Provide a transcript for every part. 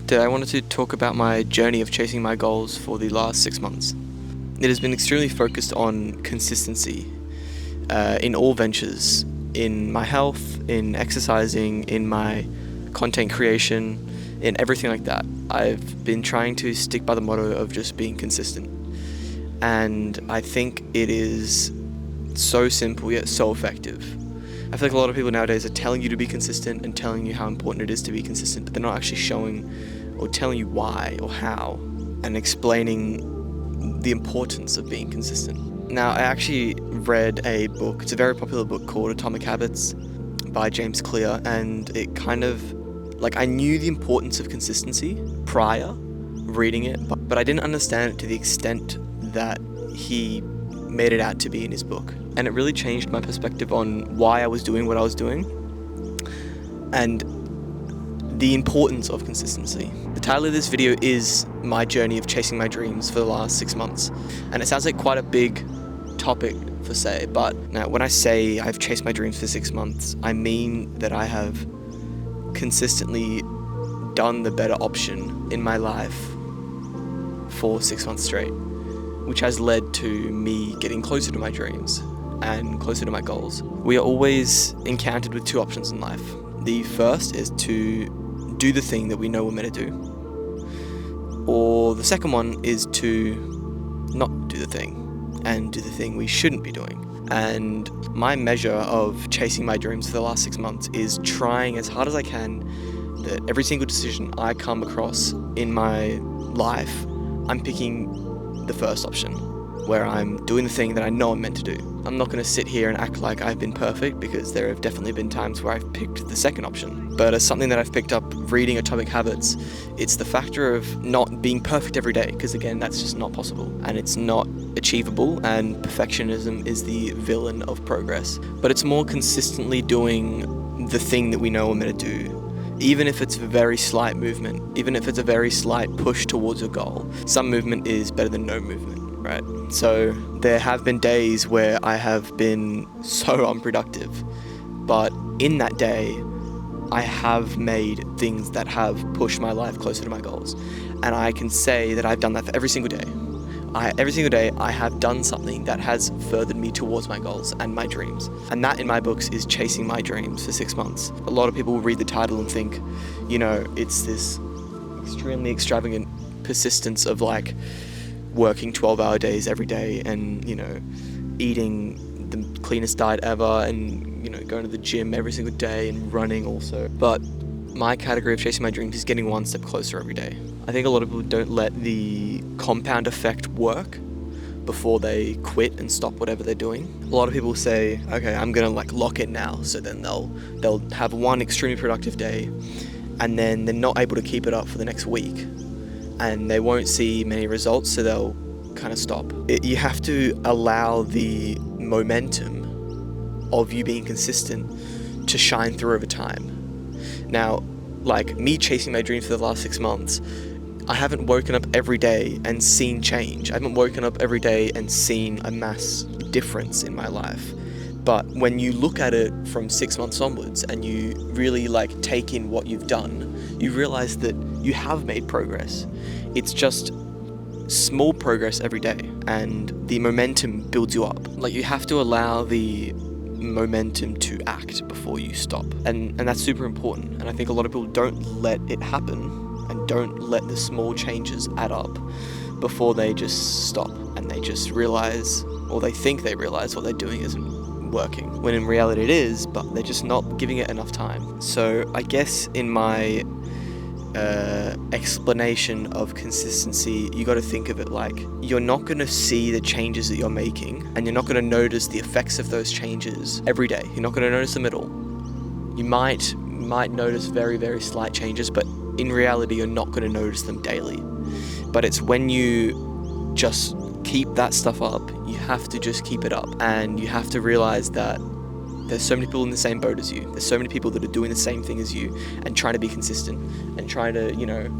Today I wanted to talk about my journey of chasing my goals for the last 6 months. It has been extremely focused on consistency in all ventures, in my health, in exercising, in my content creation, in everything like that. I've been trying to stick by the motto of just being consistent. And I think it is so simple yet so effective. I feel like a lot of people nowadays are telling you to be consistent and telling you how important it is to be consistent, but they're not actually showing or telling you why or how and explaining the importance of being consistent. Now, I actually read a book, it's a very popular book called Atomic Habits by James Clear, and it kind of, I knew the importance of consistency prior reading it, but I didn't understand it to the extent that he made it out to be in his book. And it really changed my perspective on why I was doing what I was doing and the importance of consistency. The title of this video is my journey of chasing my dreams for the last 6 months. And it sounds like quite a big topic for say, but now when I say I've chased my dreams for 6 months, I mean that I have consistently done the better option in my life for 6 months straight, which has led to me getting closer to my dreams and closer to my goals. We are always encountered with two options in life. The first is to do the thing that we know we're meant to do. Or the second one is to not do the thing and do the thing we shouldn't be doing. And my measure of chasing my dreams for the last 6 months is trying as hard as I can that every single decision I come across in my life, I'm picking the first option, where I'm doing the thing that I know I'm meant to do. I'm not going to sit here and act like I've been perfect, because there have definitely been times where I've picked the second option. But as something that I've picked up reading Atomic Habits, it's the factor of not being perfect every day, because again, that's just not possible and it's not achievable, and perfectionism is the villain of progress. But it's more consistently doing the thing that we know we're meant to do. Even if it's a very slight movement, even if it's a very slight push towards a goal, some movement is better than no movement, right? So there have been days where I have been so unproductive, but in that day, I have made things that have pushed my life closer to my goals. And I can say that I've done that for every single day. Every single day, I have done something that has furthered me towards my goals and my dreams. And that, in my books, is chasing my dreams for 6 months. A lot of people will read the title and think, it's this extremely extravagant persistence of working 12-hour days every day and, eating the cleanest diet ever and, going to the gym every single day and running also. But my category of chasing my dreams is getting one step closer every day. I think a lot of people don't let the compound effect work before they quit and stop whatever they're doing. A lot of people say, okay, I'm gonna lock in now. So then they'll have one extremely productive day and then they're not able to keep it up for the next week and they won't see many results, so they'll kind of stop. You have to allow the momentum of you being consistent to shine through over time. Now, me chasing my dreams for the last 6 months, I haven't woken up every day and seen change. I haven't woken up every day and seen a mass difference in my life. But when you look at it from 6 months onwards and you really take in what you've done, you realize that you have made progress. It's just small progress every day, and the momentum builds you up. You have to allow the momentum to act before you stop, and that's super important. And I think a lot of people don't let it happen and don't let the small changes add up before they just stop and they just realize, or they think they realize, what they're doing isn't working, when in reality it is, but they're just not giving it enough time. So I guess in my explanation of consistency, you got to think of it you're not going to see the changes that you're making, and you're not going to notice the effects of those changes every day. You're not going to notice them at all. You might notice very, very slight changes, but in reality, you're not going to notice them daily. But it's when you just keep that stuff up, you have to just keep it up, and you have to realize that there's so many people in the same boat as you. There's so many people that are doing the same thing as you and trying to be consistent and trying to,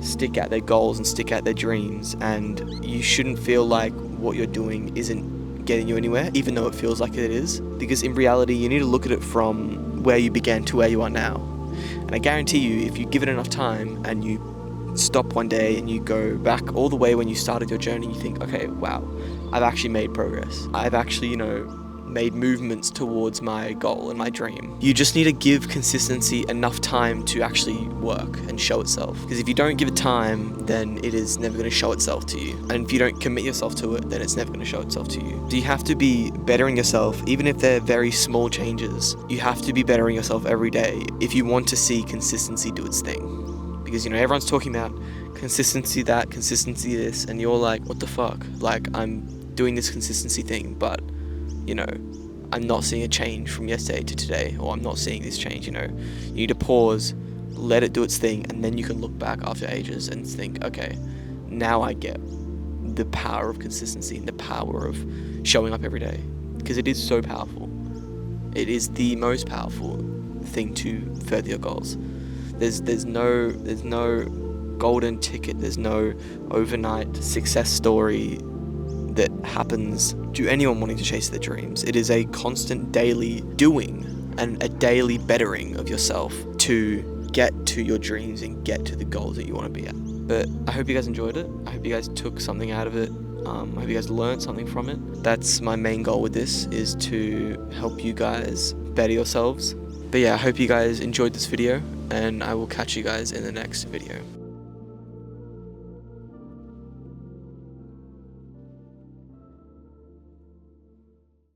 stick at their goals and stick at their dreams. And you shouldn't feel like what you're doing isn't getting you anywhere, even though it feels like it is. Because in reality, you need to look at it from where you began to where you are now. And I guarantee you, if you give it enough time and you stop one day and you go back all the way when you started your journey, you think, okay, wow, I've actually made progress. I've actually, made movements towards my goal and my dream. You just need to give consistency enough time to actually work and show itself. Because if you don't give it time, then it is never going to show itself to you. And if you don't commit yourself to it, then it's never going to show itself to you. So you have to be bettering yourself, even if they're very small changes. You have to be bettering yourself every day if you want to see consistency do its thing. Because, everyone's talking about consistency that, consistency this, and you're like, what the fuck? Like, I'm doing this consistency thing, but I'm not seeing a change from yesterday to today, or I'm not seeing this change. You need to pause, let it do its thing, and then you can look back after ages and think, okay, now I get the power of consistency and the power of showing up every day, because it is so powerful. It is the most powerful thing to further your goals. There's no golden ticket. There's no overnight success story that happens to anyone wanting to chase their dreams. It is a constant daily doing and a daily bettering of yourself to get to your dreams and get to the goals that you want to be at. But I hope you guys enjoyed it. I hope you guys took something out of it. I hope you guys learned something from it. That's my main goal with this, is to help you guys better yourselves. But yeah, I hope you guys enjoyed this video, and I will catch you guys in the next video.